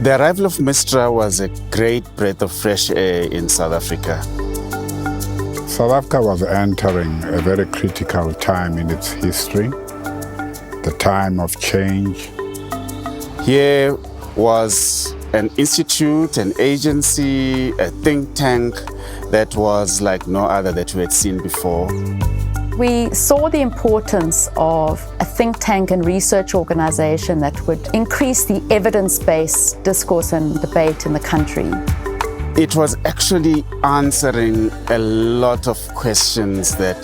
The arrival of MISTRA was a great breath of fresh air in South Africa. South Africa was entering a very critical time in its history, the time of change. Here was an institute, an agency, a think tank that was like no other that we had seen before. We saw the importance of a think tank and research organization that would increase the evidence-based discourse and debate in the country. It was actually answering a lot of questions that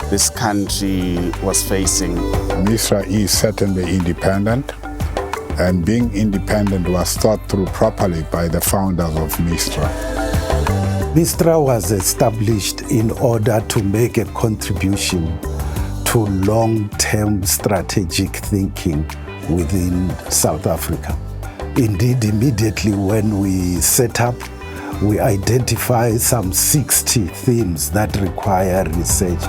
this country was facing. MISTRA is certainly independent, and being independent was thought through properly by the founders of MISTRA. MISTRA was established in order to make a contribution to long-term strategic thinking within South Africa. Indeed, immediately when we set up, we identified some 60 themes that require research.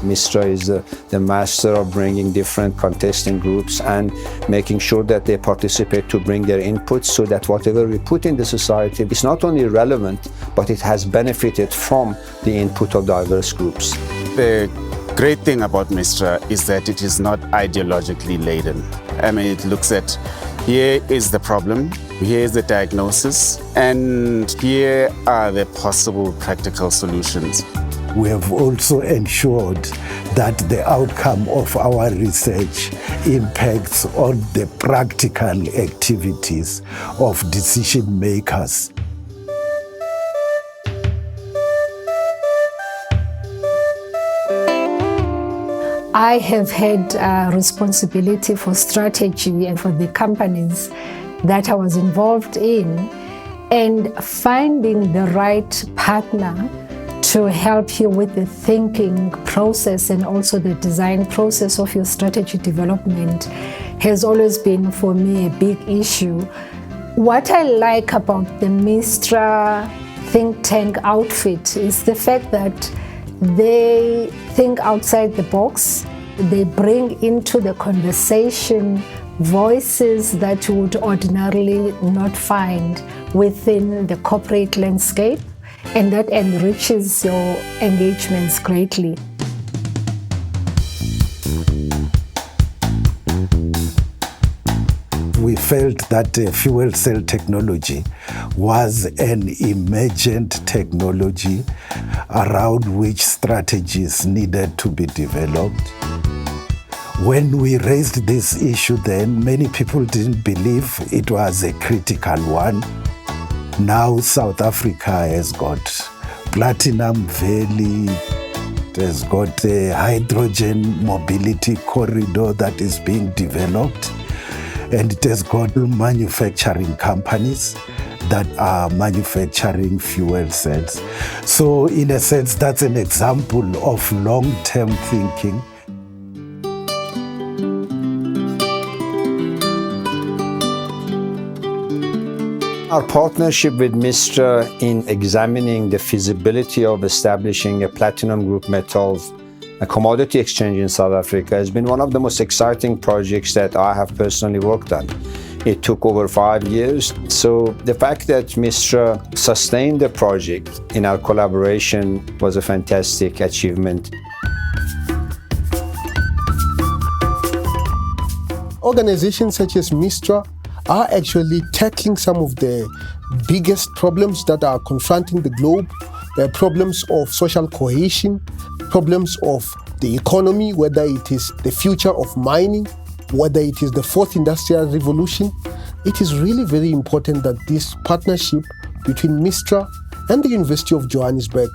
MISTRA is the master of bringing different contesting groups and making sure that they participate to bring their inputs so that whatever we put in the society is not only relevant, but it has benefited from the input of diverse groups. The great thing about MISTRA is that it is not ideologically laden. I mean, it looks at here is the problem, here is the diagnosis, and here are the possible practical solutions. We have also ensured that the outcome of our research impacts on the practical activities of decision makers. I have had responsibility for strategy and for the companies that I was involved in, and finding the right partner to help you with the thinking process and also the design process of your strategy development has always been for me a big issue. What I like about the MISTRA think tank outfit is the fact that they think outside the box. They bring into the conversation voices that you would ordinarily not find within the corporate landscape, and that enriches your engagements greatly. We felt that fuel cell technology was an emergent technology around which strategies needed to be developed. When we raised this issue then, many people didn't believe it was a critical one. Now South Africa has got Platinum Valley, it has got a hydrogen mobility corridor that is being developed, and it has got manufacturing companies that are manufacturing fuel cells. So in a sense, that's an example of long-term thinking. Our partnership with MISTRA in examining the feasibility of establishing a platinum group metals, a commodity exchange in South Africa, has been one of the most exciting projects that I have personally worked on. It took over 5 years. So the fact that MISTRA sustained the project in our collaboration was a fantastic achievement. Organizations such as MISTRA are actually tackling some of the biggest problems that are confronting the globe, problems of social cohesion, problems of the economy, whether it is the future of mining, whether it is the fourth industrial revolution. It is really very important that this partnership between MISTRA and the University of Johannesburg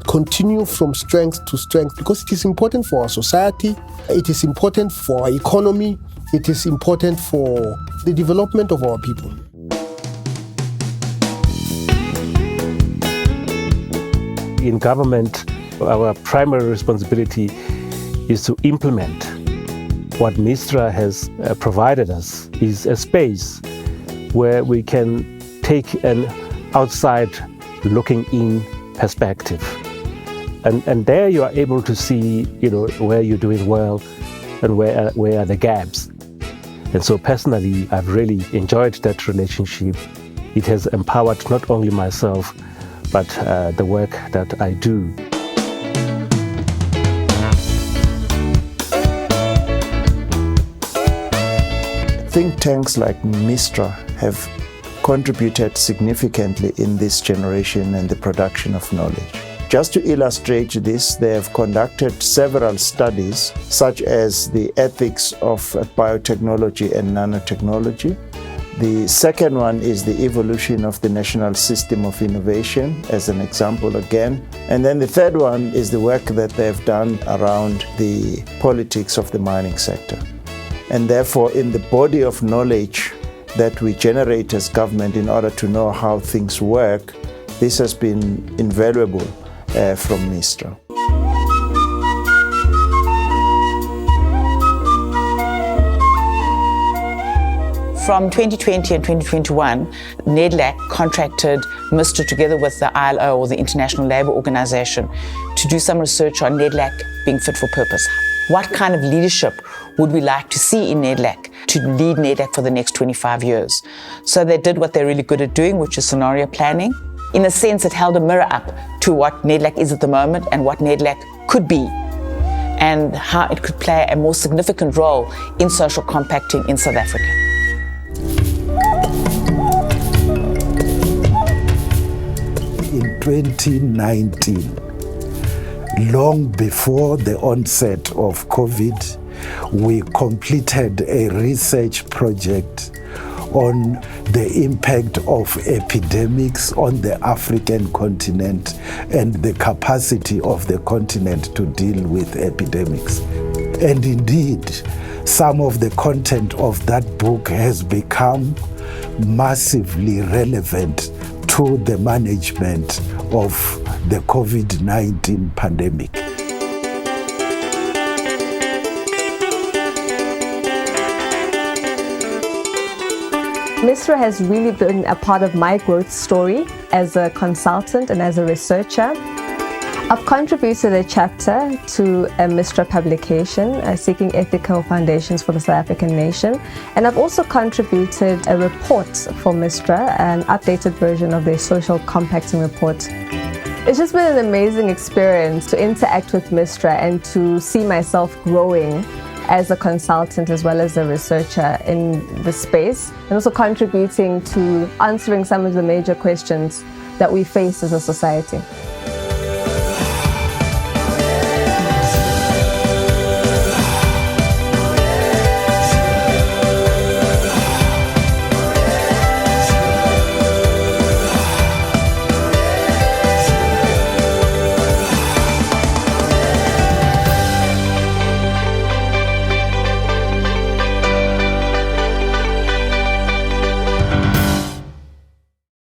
continue from strength to strength, because it is important for our society, it is important for our economy, it is important for the development of our people. In government, our primary responsibility is to implement. What MISTRA has provided us is a space where we can take an outside looking in perspective. And there you are able to see, where you're doing well and where are the gaps. And so personally, I've really enjoyed that relationship. It has empowered not only myself, but the work that I do. Think tanks like MISTRA have contributed significantly in this generation and the production of knowledge. Just to illustrate this, they have conducted several studies, such as the ethics of biotechnology and nanotechnology. The second one is the evolution of the national system of innovation, as an example again. And then the third one is the work that they've done around the politics of the mining sector. And therefore, in the body of knowledge that we generate as government in order to know how things work, this has been invaluable from MISTRA. From 2020 and 2021, NEDLAC contracted MISTRA together with the ILO, or the International Labour Organization, to do some research on NEDLAC being fit for purpose. What kind of leadership would we like to see in NEDLAC to lead NEDLAC for the next 25 years? So they did what they're really good at doing, which is scenario planning. In a sense, it held a mirror up to what NEDLAC is at the moment and what NEDLAC could be, and how it could play a more significant role in social compacting in South Africa. In 2019, long before the onset of COVID, we completed a research project on the impact of epidemics on the African continent and the capacity of the continent to deal with epidemics. And indeed, some of the content of that book has become massively relevant to the management of the COVID-19 pandemic. MISTRA has really been a part of my growth story as a consultant and as a researcher. I've contributed a chapter to a MISTRA publication, Seeking Ethical Foundations for the South African Nation, and I've also contributed a report for MISTRA, an updated version of their social compacting report. It's just been an amazing experience to interact with MISTRA and to see myself growing as a consultant as well as a researcher in the space, and also contributing to answering some of the major questions that we face as a society.